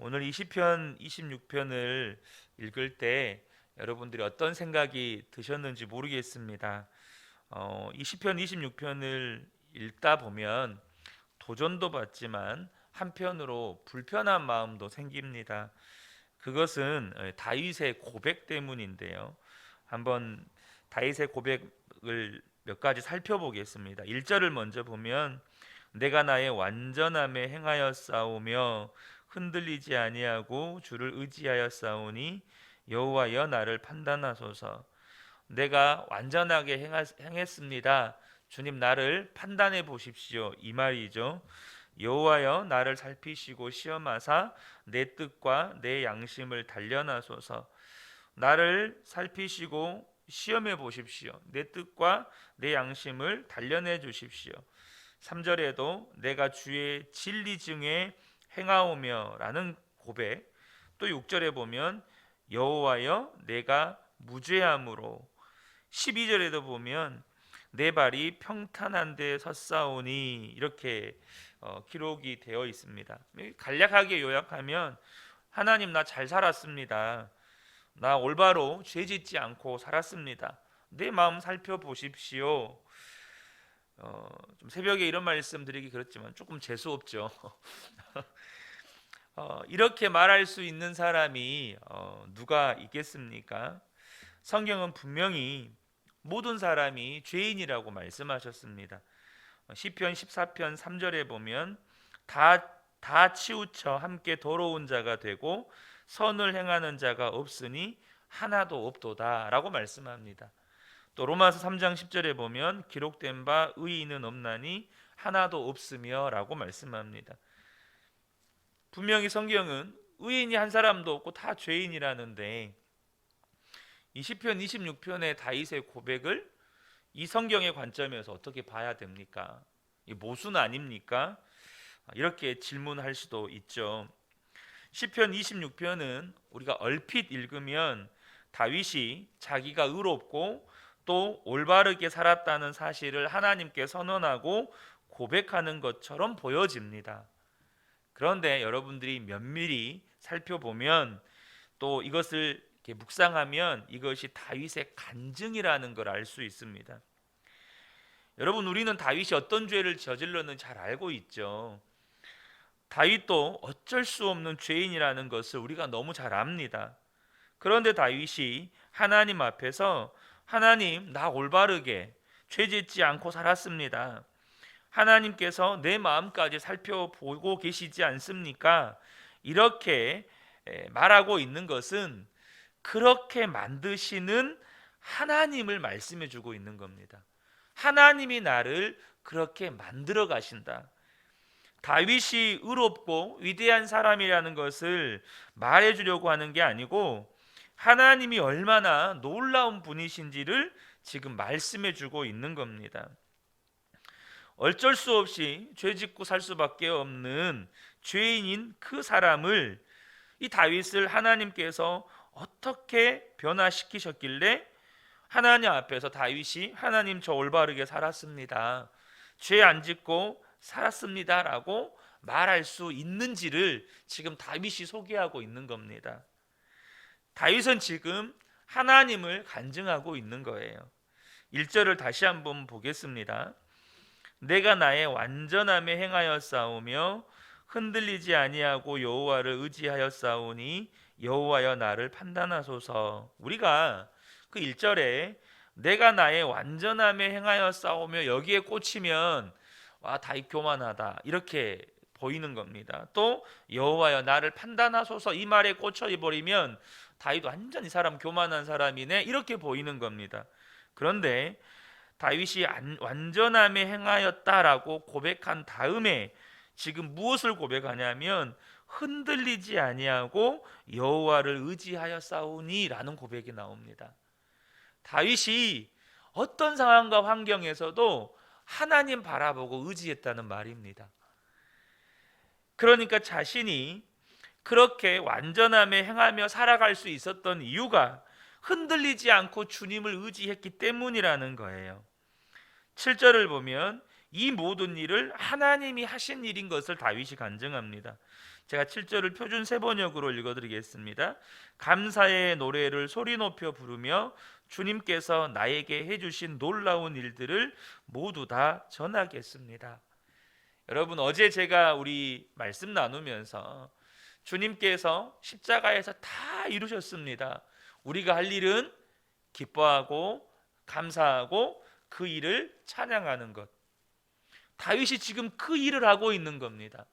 오늘 이 시편 26편을 읽을 때 여러분들이 어떤 생각이 드셨는지 모르겠습니다. 이 시편 26편을 읽다 보면 도전도 받지만 한편으로 불편한 마음도 생깁니다. 그것은 다윗의 고백 때문인데요. 한번 다윗의 고백을 몇 가지 살펴보겠습니다. 1절을 먼저 보면 내가 나의 완전함에 행하여 싸우며 흔들리지 아니하고 주를 의지하여 싸우니 여호와여 나를 판단하소서. 내가 완전하게 행했습니다. 주님 나를 판단해 보십시오. 이 말이죠. 여호와여 나를 살피시고 시험하사 내 뜻과 내 양심을 단련하소서. 나를 살피시고 시험해 보십시오. 내 뜻과 내 양심을 단련해 주십시오. 3절에도 내가 주의 진리 중에 행하오며 라는 고백, 또 6절에 보면 여호와여 내가 무죄함으로, 12절에도 보면 내 발이 평탄한 데 섰사오니 이렇게 기록이 되어 있습니다. 간략하게 요약하면 하나님 나 잘 살았습니다. 나 올바로 죄짓지 않고 살았습니다. 내 마음 살펴보십시오. 좀 새벽에 이런 말씀 드리기 그렇지만 조금 재수 없죠. 이렇게 말할 수 있는 사람이 누가 있겠습니까? 성경은 분명히 모든 사람이 죄인이라고 말씀하셨습니다. 시편 14편 3절에 보면 다 치우쳐 함께 더러운 자가 되고 선을 행하는 자가 없으니 하나도 없도다라고 말씀합니다. 또 로마서 3장 10절에 보면 기록된 바 의인은 없나니 하나도 없으며라고 말씀합니다. 분명히 성경은 의인이 한 사람도 없고 다 죄인이라는데 이 시편 26편의 다윗의 고백을 이 성경의 관점에서 어떻게 봐야 됩니까? 이 모순 아닙니까? 이렇게 질문할 수도 있죠. 시편 26편은 우리가 얼핏 읽으면 다윗이 자기가 의롭고 또 올바르게 살았다는 사실을 하나님께 선언하고 고백하는 것처럼 보여집니다. 그런데 여러분들이 면밀히 살펴보면 또 이것을 이렇게 묵상하면 이것이 다윗의 간증이라는 걸 알 수 있습니다. 여러분, 우리는 다윗이 어떤 죄를 저질렀는지 잘 알고 있죠. 다윗도 어쩔 수 없는 죄인이라는 것을 우리가 너무 잘 압니다. 그런데 다윗이 하나님 앞에서 하나님 나 올바르게 죄짓지 않고 살았습니다. 하나님께서 내 마음까지 살펴보고 계시지 않습니까? 이렇게 말하고 있는 것은 그렇게 만드시는 하나님을 말씀해 주고 있는 겁니다. 하나님이 나를 그렇게 만들어 가신다. 다윗이 의롭고 위대한 사람이라는 것을 말해 주려고 하는 게 아니고 하나님이 얼마나 놀라운 분이신지를 지금 말씀해 주고 있는 겁니다. 어쩔 수 없이 죄 짓고 살 수밖에 없는 죄인인 그 사람을, 이 다윗을 하나님께서 어떻게 변화시키셨길래 하나님 앞에서 다윗이 하나님 저 올바르게 살았습니다, 죄 안 짓고 살았습니다 라고 말할 수 있는지를 지금 다윗이 소개하고 있는 겁니다. 다윗은 지금 하나님을 간증하고 있는 거예요. 1절을 다시 한번 보겠습니다. 내가 나의 완전함에 행하여 싸우며 흔들리지 아니하고 여호와를 의지하여 싸우니 여호와여 나를 판단하소서. 우리가 그 1절에 내가 나의 완전함에 행하여 싸우며 여기에 꽂히면 와 다윗 교만하다 이렇게 보이는 겁니다. 또 여호와여 나를 판단하소서 이 말에 꽂혀 버리면 다윗 완전히 사람 교만한 사람이네 이렇게 보이는 겁니다. 그런데 다윗이 완전함에 행하였다라고 고백한 다음에 지금 무엇을 고백하냐면 흔들리지 아니하고 여호와를 의지하여 싸우니라는 고백이 나옵니다. 다윗이 어떤 상황과 환경에서도 하나님 바라보고 의지했다는 말입니다. 그러니까 자신이 그렇게 완전함에 행하며 살아갈 수 있었던 이유가 흔들리지 않고 주님을 의지했기 때문이라는 거예요. 7절을 보면 이 모든 일을 하나님이 하신 일인 것을 다윗이 간증합니다. 제가 7절을 표준 세번역으로 읽어드리겠습니다. 감사의 노래를 소리 높여 부르며 주님께서 나에게 해주신 놀라운 일들을 모두 다 전하겠습니다. 여러분, 어제 제가 우리 말씀 나누면서 주님께서 십자가에서 다 이루셨습니다. 우리가 할 일은 기뻐하고 감사하고 그 일을 찬양하는 것. 다윗이 지금 그 일을 하고 있는 겁니다.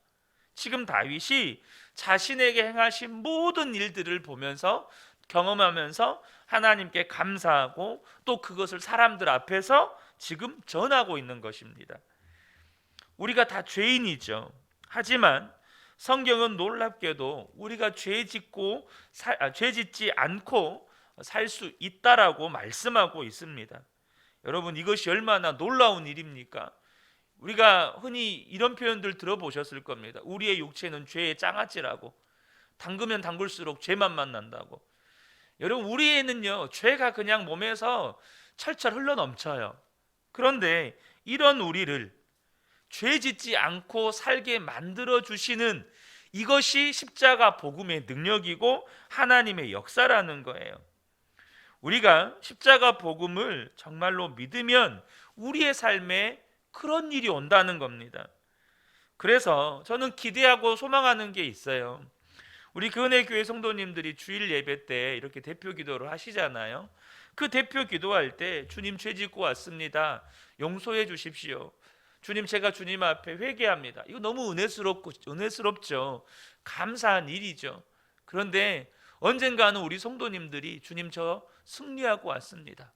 지금 다윗이 자신에게 행하신 모든 일들을 보면서 경험하면서 하나님께 감사하고 또 그것을 사람들 앞에서 지금 전하고 있는 것입니다. 우리가 다 죄인이죠. 하지만 성경은 놀랍게도 우리가 죄 짓지 않고 살 수 있다라고 말씀하고 있습니다. 여러분, 이것이 얼마나 놀라운 일입니까? 우리가 흔히 이런 표현들 들어보셨을 겁니다. 우리의 육체는 죄의 장아찌라고, 담그면 담글수록 죄만 만난다고. 여러분, 우리에는요 죄가 그냥 몸에서 철철 흘러넘쳐요. 그런데 이런 우리를 죄 짓지 않고 살게 만들어 주시는 이것이 십자가 복음의 능력이고 하나님의 역사라는 거예요. 우리가 십자가 복음을 정말로 믿으면 우리의 삶에 그런 일이 온다는 겁니다. 그래서 저는 기대하고 소망하는 게 있어요. 우리 근혜교회 성도님들이 주일 예배 때 이렇게 대표 기도를 하시잖아요. 그 대표 기도할 때 주님 죄 짓고 왔습니다. 용서해 주십시오. 주님, 제가 주님 앞에 회개합니다. 이거 너무 은혜스럽죠. 감사한 일이죠. 그런데 언젠가는 우리 성도님들이 주님, 저 승리하고 왔습니다.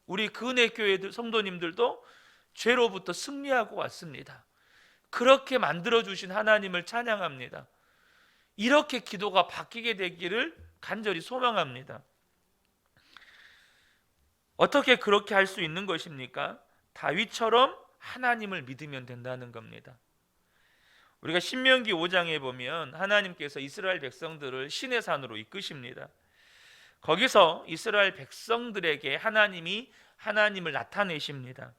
우리 근혜교회 성도님들도 죄로부터 승리하고 왔습니다. 그렇게 만들어주신 하나님을 찬양합니다. 이렇게 기도가 바뀌게 되기를 간절히 소망합니다. 어떻게 그렇게 할 수 있는 것입니까? 다윗처럼 하나님을 믿으면 된다는 겁니다. 우리가 신명기 5장에 보면 하나님께서 이스라엘 백성들을 시내 산으로 이끄십니다. 거기서 이스라엘 백성들에게 하나님을 나타내십니다.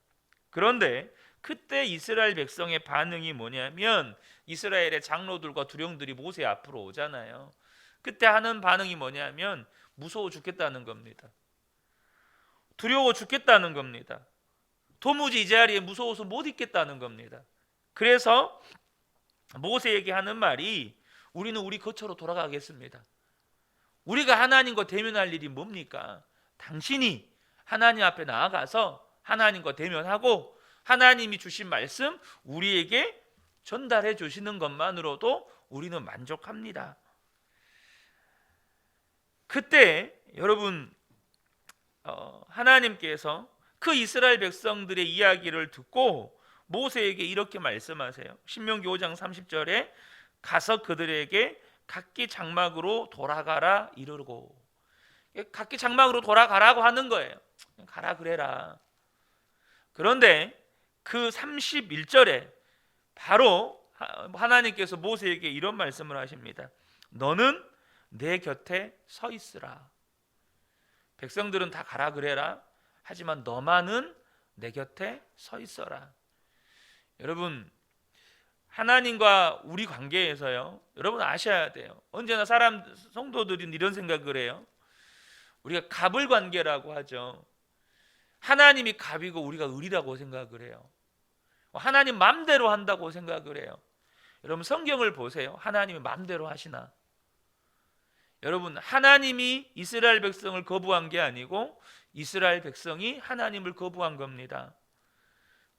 그런데 그때 이스라엘 백성의 반응이 뭐냐면 이스라엘의 장로들과 두령들이 모세 앞으로 오잖아요. 그때 하는 반응이 뭐냐면 무서워 죽겠다는 겁니다. 두려워 죽겠다는 겁니다. 도무지 이 자리에 무서워서 못 있겠다는 겁니다. 그래서 모세에게 하는 말이 우리는 우리 거처로 돌아가겠습니다. 우리가 하나님과 대면할 일이 뭡니까? 당신이 하나님 앞에 나아가서 하나님과 대면하고 하나님이 주신 말씀 우리에게 전달해 주시는 것만으로도 우리는 만족합니다. 그때 여러분 하나님께서 그 이스라엘 백성들의 이야기를 듣고 모세에게 이렇게 말씀하세요. 신명기 5장 30절에 가서 그들에게 각기 장막으로 돌아가라 이르고, 각기 장막으로 돌아가라고 하는 거예요. 가라 그래라. 그런데 그 31절에 바로 하나님께서 모세에게 이런 말씀을 하십니다. 너는 내 곁에 서 있으라. 백성들은 다 가라 그래라. 하지만 너만은 내 곁에 서 있어라. 여러분, 하나님과 우리 관계에서요, 여러분 아셔야 돼요. 언제나 성도들은 이런 생각을 해요. 우리가 갑을 관계라고 하죠. 하나님이 갑이고 우리가 을이라고 생각을 해요. 하나님 맘대로 한다고 생각을 해요. 여러분, 성경을 보세요. 하나님이 맘대로 하시나? 여러분, 하나님이 이스라엘 백성을 거부한 게 아니고 이스라엘 백성이 하나님을 거부한 겁니다.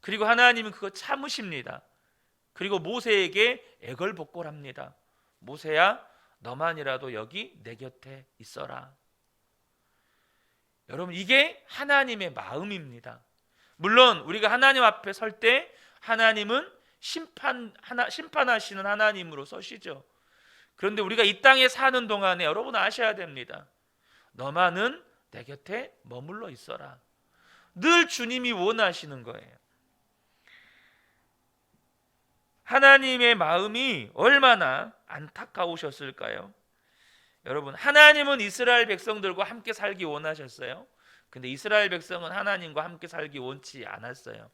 그리고 하나님은 그거 참으십니다. 그리고 모세에게 애걸복걸합니다. 모세야, 너만이라도 여기 내 곁에 있어라. 여러분, 이게 하나님의 마음입니다. 물론 우리가 하나님 앞에 설 때 하나님은 심판하시는 하나님으로 서시죠. 그런데 우리가 이 땅에 사는 동안에 여러분 아셔야 됩니다. 너만은 내 곁에 머물러 있어라. 늘 주님이 원하시는 거예요. 하나님의 마음이 얼마나 안타까우셨을까요? 여러분, 하나님은 이스라엘 백성들과 함께 살기 원하셨어요. 근데 이스라엘 백성은 하나님과 함께 살기 원치 않았어요.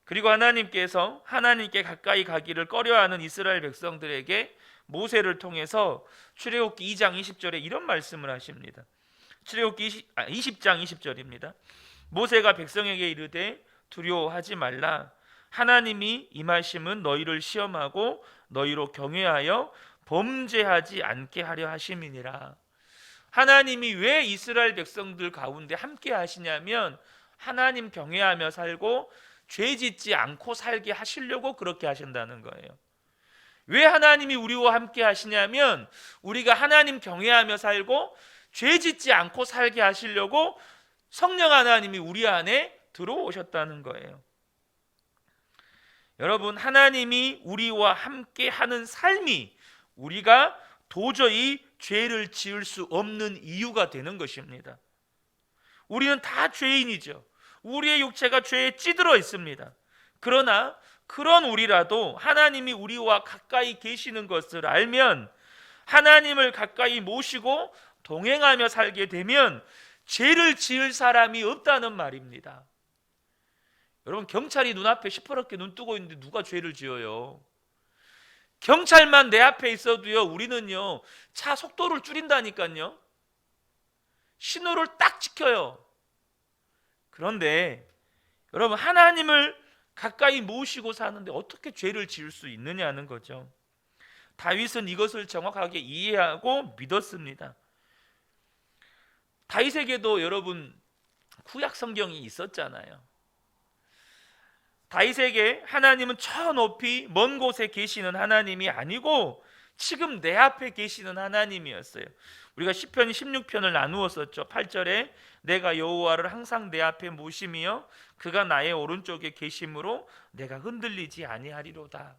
그리고 하나님께서 하나님께 가까이 가기를 꺼려하는 이스라엘 백성들에게 모세를 통해서 출애굽기 2장 20절에 이런 말씀을 하십니다. 출애굽기 20장 20절입니다. 모세가 백성에게 이르되 두려워하지 말라. 하나님이 임하심은 너희를 시험하고 너희로 경외하여 범죄하지 않게 하려 하심이니라. 하나님이 왜 이스라엘 백성들 가운데 함께 하시냐면 하나님 경외하며 살고 죄 짓지 않고 살게 하시려고 그렇게 하신다는 거예요. 왜 하나님이 우리와 함께 하시냐면 우리가 하나님 경외하며 살고 죄 짓지 않고 살게 하시려고 성령 하나님이 우리 안에 들어오셨다는 거예요. 여러분, 하나님이 우리와 함께 하는 삶이 우리가 도저히 죄를 지을 수 없는 이유가 되는 것입니다. 우리는 다 죄인이죠. 우리의 육체가 죄에 찌들어 있습니다. 그러나 그런 우리라도 하나님이 우리와 가까이 계시는 것을 알면 하나님을 가까이 모시고 동행하며 살게 되면 죄를 지을 사람이 없다는 말입니다. 여러분, 경찰이 눈앞에 시퍼렇게 눈 뜨고 있는데 누가 죄를 지어요? 경찰만 내 앞에 있어도요, 우리는요 차 속도를 줄인다니까요. 신호를 딱 지켜요. 그런데 여러분, 하나님을 가까이 모시고 사는데 어떻게 죄를 지을 수 있느냐는 거죠. 다윗은 이것을 정확하게 이해하고 믿었습니다. 다윗에게도 여러분 구약 성경이 있었잖아요. 다윗에게 하나님은 저 높이 먼 곳에 계시는 하나님이 아니고 지금 내 앞에 계시는 하나님이었어요. 우리가 시편 16편을 나누었었죠. 8절에 내가 여호와를 항상 내 앞에 모시며 그가 나의 오른쪽에 계심으로 내가 흔들리지 아니하리로다.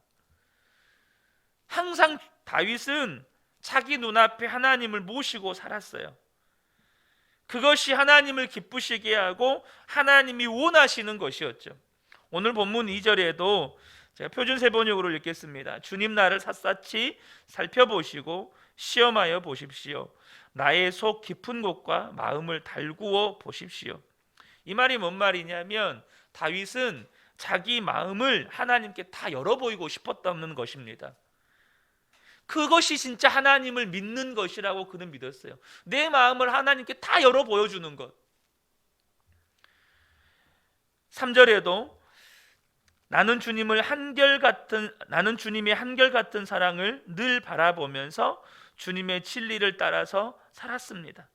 항상 다윗은 자기 눈앞에 하나님을 모시고 살았어요. 그것이 하나님을 기쁘시게 하고 하나님이 원하시는 것이었죠. 오늘 본문 2절에도 제가 표준 세번역으로 읽겠습니다. 주님 나를 샅샅이 살펴보시고 시험하여 보십시오. 나의 속 깊은 곳과 마음을 달구어 보십시오. 이 말이 뭔 말이냐면 다윗은 자기 마음을 하나님께 다 열어 보이고 싶었다는 것입니다. 그것이 진짜 하나님을 믿는 것이라고 그는 믿었어요. 내 마음을 하나님께 다 열어 보여주는 것. 3절에도 나는 주님의 한결같은 사랑을 늘 바라보면서 주님의 진리를 따라서 살았습니다.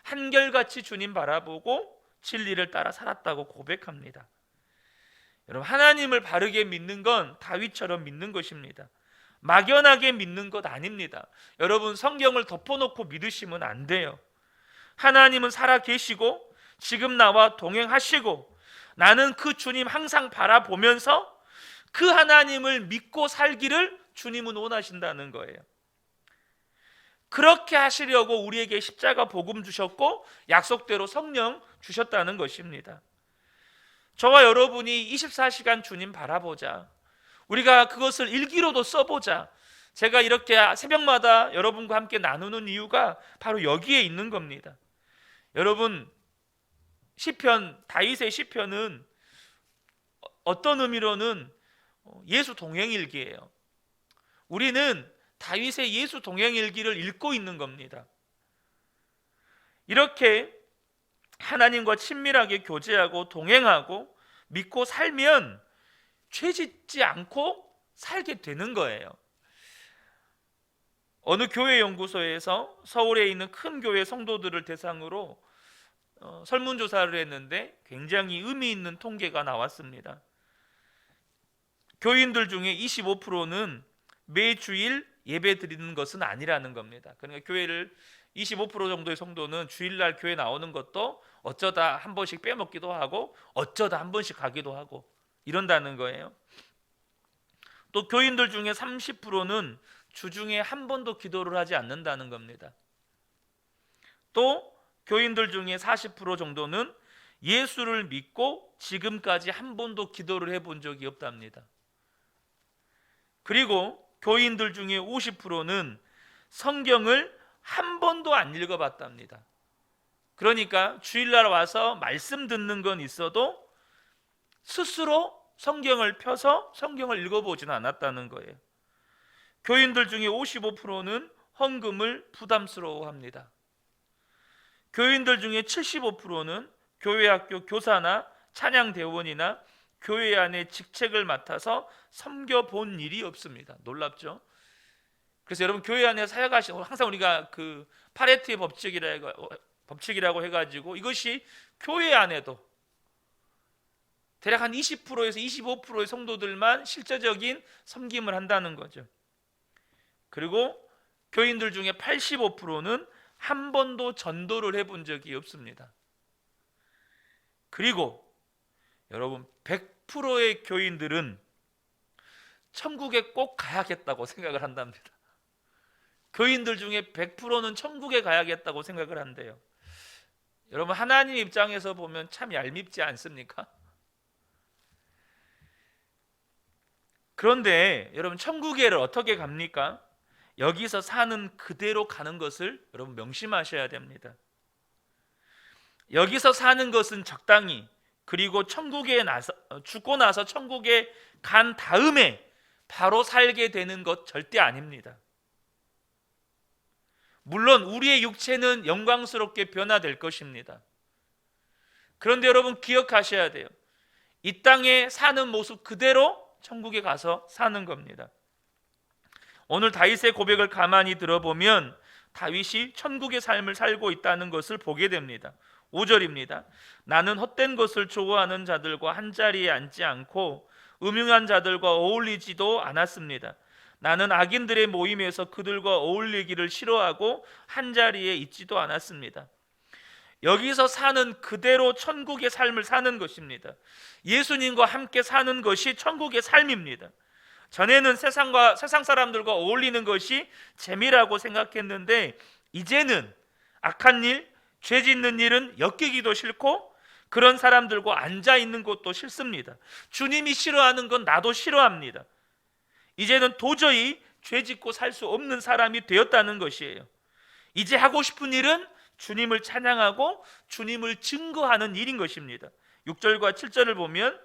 한결같이 주님 바라보고 진리를 따라 살았다고 고백합니다. 여러분, 하나님을 바르게 믿는 건 다윗처럼 믿는 것입니다. 막연하게 믿는 것 아닙니다. 여러분, 성경을 덮어놓고 믿으시면 안 돼요. 하나님은 살아 계시고 지금 나와 동행하시고 나는 그 주님 항상 바라보면서 그 하나님을 믿고 살기를 주님은 원하신다는 거예요. 그렇게 하시려고 우리에게 십자가 복음 주셨고 약속대로 성령 주셨다는 것입니다. 저와 여러분이 24시간 주님 바라보자. 우리가 그것을 일기로도 써보자. 제가 이렇게 새벽마다 여러분과 함께 나누는 이유가 바로 여기에 있는 겁니다. 여러분, 시편, 다윗의 시편은 어떤 의미로는 예수 동행일기예요. 우리는 다윗의 예수 동행일기를 읽고 있는 겁니다. 이렇게 하나님과 친밀하게 교제하고 동행하고 믿고 살면 죄 짓지 않고 살게 되는 거예요. 어느 교회 연구소에서 서울에 있는 큰 교회 성도들을 대상으로 설문조사를 했는데 굉장히 의미 있는 통계가 나왔습니다. 교인들 중에 25%는 매주일 예배 드리는 것은 아니라는 겁니다. 그러니까 교회를 25% 정도의 성도는 주일날 교회 나오는 것도 어쩌다 한 번씩 빼먹기도 하고 어쩌다 한 번씩 가기도 하고 이런다는 거예요. 또 교인들 중에 30%는 주중에 한 번도 기도를 하지 않는다는 겁니다. 또 교인들 중에 40% 정도는 예수를 믿고 지금까지 한 번도 기도를 해본 적이 없답니다. 그리고 교인들 중에 50%는 성경을 한 번도 안 읽어봤답니다. 그러니까 주일날 와서 말씀 듣는 건 있어도 스스로 성경을 펴서 성경을 읽어보지는 않았다는 거예요. 교인들 중에 55%는 헌금을 부담스러워합니다. 교인들 중에 75%는 교회 학교 교사나 찬양대원이나 교회 안에 직책을 맡아서 섬겨본 일이 없습니다. 놀랍죠? 그래서 여러분, 교회 안에 사역하시는, 항상 우리가 그 파레토의 법칙이라고 해가지고 이것이 교회 안에도 대략 한 20%에서 25%의 성도들만 실제적인 섬김을 한다는 거죠. 그리고 교인들 중에 85%는 한 번도 전도를 해본 적이 없습니다. 그리고 여러분, 100%의 교인들은 천국에 꼭 가야겠다고 생각을 한답니다. 교인들 중에 100%는 천국에 가야겠다고 생각을 한대요. 여러분, 하나님 입장에서 보면 참 얄밉지 않습니까? 그런데 여러분, 천국에를 어떻게 갑니까? 여기서 사는 그대로 가는 것을 여러분 명심하셔야 됩니다. 여기서 사는 것은 적당히, 그리고 죽고 나서 천국에 간 다음에 바로 살게 되는 것 절대 아닙니다. 물론 우리의 육체는 영광스럽게 변화될 것입니다. 그런데 여러분, 기억하셔야 돼요. 이 땅에 사는 모습 그대로 천국에 가서 사는 겁니다. 오늘 다윗의 고백을 가만히 들어보면 다윗이 천국의 삶을 살고 있다는 것을 보게 됩니다. 5절입니다. 나는 헛된 것을 좋아하는 자들과 한자리에 앉지 않고 음흉한 자들과 어울리지도 않았습니다. 나는 악인들의 모임에서 그들과 어울리기를 싫어하고 한자리에 있지도 않았습니다. 여기서 사는 그대로 천국의 삶을 사는 것입니다. 예수님과 함께 사는 것이 천국의 삶입니다. 전에는 세상 사람들과 어울리는 것이 재미라고 생각했는데, 이제는 악한 일, 죄 짓는 일은 엮이기도 싫고 그런 사람들과 앉아 있는 것도 싫습니다. 주님이 싫어하는 건 나도 싫어합니다. 이제는 도저히 죄 짓고 살 수 없는 사람이 되었다는 것이에요. 이제 하고 싶은 일은 주님을 찬양하고 주님을 증거하는 일인 것입니다. 6절과 7절을 보면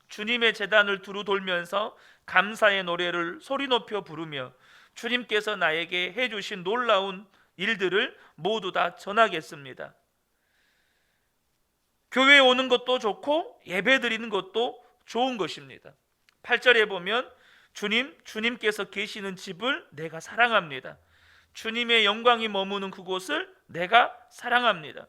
주님의 제단을 두루 돌면서 감사의 노래를 소리 높여 부르며 주님께서 나에게 해주신 놀라운 일들을 모두 다 전하겠습니다. 교회에 오는 것도 좋고 예배 드리는 것도 좋은 것입니다. 8절에 보면 주님께서 계시는 집을 내가 사랑합니다. 주님의 영광이 머무는 그곳을 내가 사랑합니다.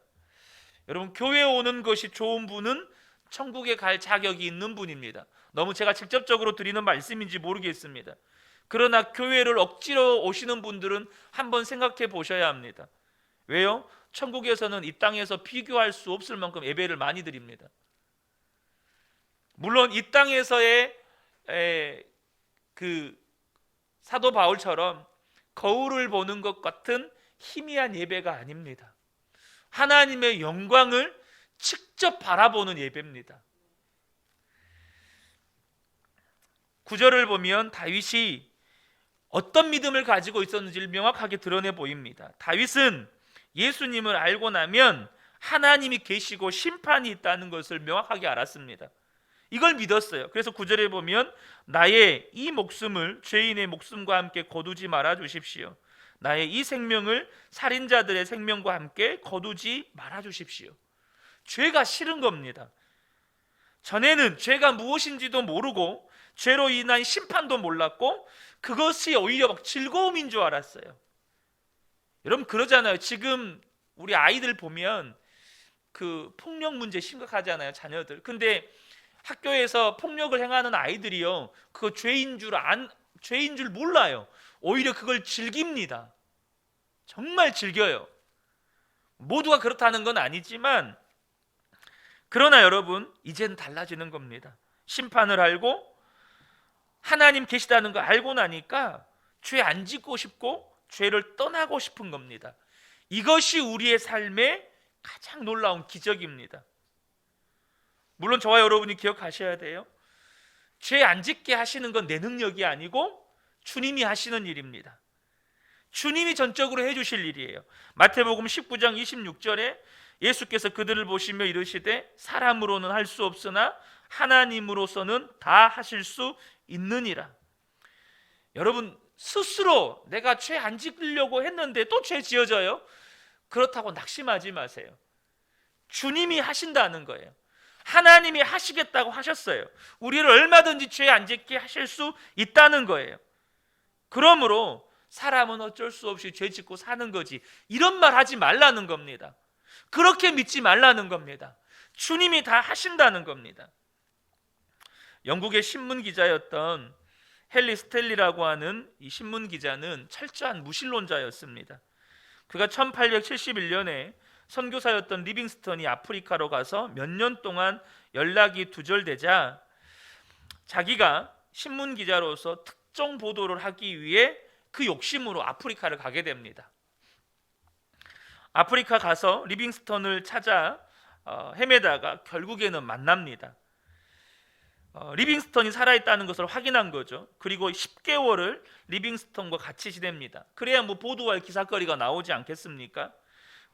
여러분, 교회에 오는 것이 좋은 분은 천국에 갈 자격이 있는 분입니다. 너무 제가 직접적으로 드리는 말씀인지 모르겠습니다. 그러나 교회를 억지로 오시는 분들은 한번 생각해 보셔야 합니다. 왜요? 천국에서는 이 땅에서 비교할 수 없을 만큼 예배를 많이 드립니다. 물론 이 땅에서의 그 사도 바울처럼 거울을 보는 것 같은 희미한 예배가 아닙니다. 하나님의 영광을 직접 바라보는 예배입니다. 9절을 보면 다윗이 어떤 믿음을 가지고 있었는지를 명확하게 드러내 보입니다. 다윗은 예수님을 알고 나면 하나님이 계시고 심판이 있다는 것을 명확하게 알았습니다. 이걸 믿었어요. 그래서 9절에 보면 나의 이 목숨을 죄인의 목숨과 함께 거두지 말아 주십시오. 나의 이 생명을 살인자들의 생명과 함께 거두지 말아 주십시오. 죄가 싫은 겁니다. 전에는 죄가 무엇인지도 모르고 죄로 인한 심판도 몰랐고 그것이 오히려 막 즐거움인 줄 알았어요. 여러분, 그러잖아요. 지금 우리 아이들 보면 그 폭력 문제 심각하잖아요, 자녀들. 근데 학교에서 폭력을 행하는 아이들이요, 그거 죄인 줄 몰라요. 오히려 그걸 즐깁니다. 정말 즐겨요. 모두가 그렇다는 건 아니지만, 그러나 여러분, 이젠 달라지는 겁니다. 심판을 알고 하나님 계시다는 거 알고 나니까 죄 안 짓고 싶고 죄를 떠나고 싶은 겁니다. 이것이 우리의 삶의 가장 놀라운 기적입니다. 물론 저와 여러분이 기억하셔야 돼요. 죄 안 짓게 하시는 건 내 능력이 아니고 주님이 하시는 일입니다. 주님이 전적으로 해주실 일이에요. 마태복음 19장 26절에 예수께서 그들을 보시며 이르시되 사람으로는 할 수 없으나 하나님으로서는 다 하실 수 있느니라. 여러분, 스스로 내가 죄 안 짓으려고 했는데 또 죄 지어져요? 그렇다고 낙심하지 마세요. 주님이 하신다는 거예요. 하나님이 하시겠다고 하셨어요. 우리를 얼마든지 죄 안 짓게 하실 수 있다는 거예요. 그러므로 사람은 어쩔 수 없이 죄 짓고 사는 거지, 이런 말 하지 말라는 겁니다. 그렇게 믿지 말라는 겁니다. 주님이 다 하신다는 겁니다. 영국의 신문 기자였던 헨리 스탠리라고 하는 이 신문 기자는 철저한 무신론자였습니다. 그가 1871년에 선교사였던 리빙스턴이 아프리카로 가서 몇 년 동안 연락이 두절되자 자기가 신문 기자로서 특정 보도를 하기 위해 그 욕심으로 아프리카를 가게 됩니다. 아프리카 가서 리빙스턴을 찾아 헤매다가 결국에는 만납니다. 리빙스턴이 살아있다는 것을 확인한 거죠. 그리고 10개월을 리빙스턴과 같이 지냅니다. 그래야 뭐 보도할 기사거리가 나오지 않겠습니까?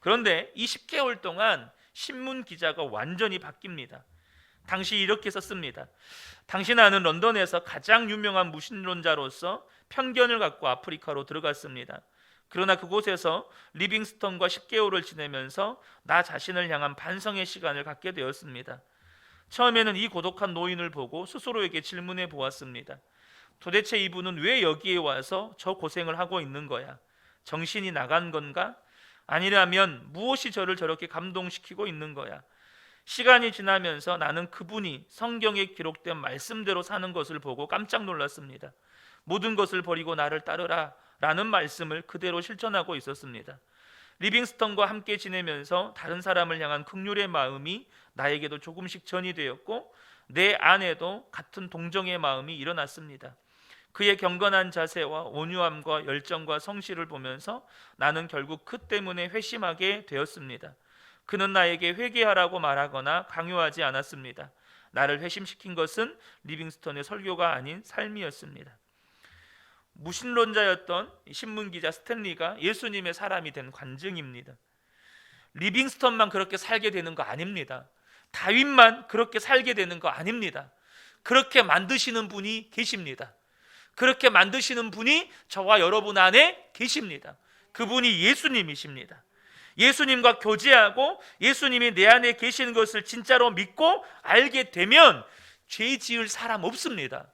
그런데 이 10개월 동안 신문 기자가 완전히 바뀝니다. 당시 이렇게 썼습니다. 당신은 런던에서 가장 유명한 무신론자로서 편견을 갖고 아프리카로 들어갔습니다. 그러나 그곳에서 리빙스턴과 10개월을 지내면서 나 자신을 향한 반성의 시간을 갖게 되었습니다. 처음에는 이 고독한 노인을 보고 스스로에게 질문해 보았습니다. 도대체 이분은 왜 여기에 와서 저 고생을 하고 있는 거야? 정신이 나간 건가? 아니라면 무엇이 저를 저렇게 감동시키고 있는 거야? 시간이 지나면서 나는 그분이 성경에 기록된 말씀대로 사는 것을 보고 깜짝 놀랐습니다. 모든 것을 버리고 나를 따르라 라는 말씀을 그대로 실천하고 있었습니다. 리빙스턴과 함께 지내면서 다른 사람을 향한 긍휼의 마음이 나에게도 조금씩 전이 되었고 내 안에도 같은 동정의 마음이 일어났습니다. 그의 경건한 자세와 온유함과 열정과 성실을 보면서 나는 결국 그 때문에 회심하게 되었습니다. 그는 나에게 회개하라고 말하거나 강요하지 않았습니다. 나를 회심시킨 것은 리빙스턴의 설교가 아닌 삶이었습니다. 무신론자였던 신문기자 스탠리가 예수님의 사람이 된 관증입니다. 리빙스턴만 그렇게 살게 되는 거 아닙니다. 다윗만 그렇게 살게 되는 거 아닙니다. 그렇게 만드시는 분이 계십니다. 그렇게 만드시는 분이 저와 여러분 안에 계십니다. 그분이 예수님이십니다. 예수님과 교제하고 예수님이 내 안에 계시는 것을 진짜로 믿고 알게 되면 죄 지을 사람 없습니다.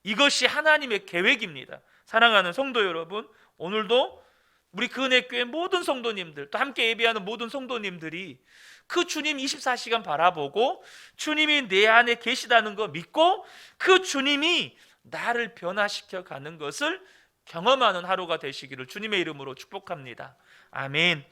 이것이 하나님의 계획입니다. 사랑하는 성도 여러분, 오늘도 우리 그은혜교회 모든 성도님들, 또 함께 예배하는 모든 성도님들이 그 주님 24시간 바라보고 주님이 내 안에 계시다는 거 믿고 그 주님이 나를 변화시켜 가는 것을 경험하는 하루가 되시기를 주님의 이름으로 축복합니다. 아멘.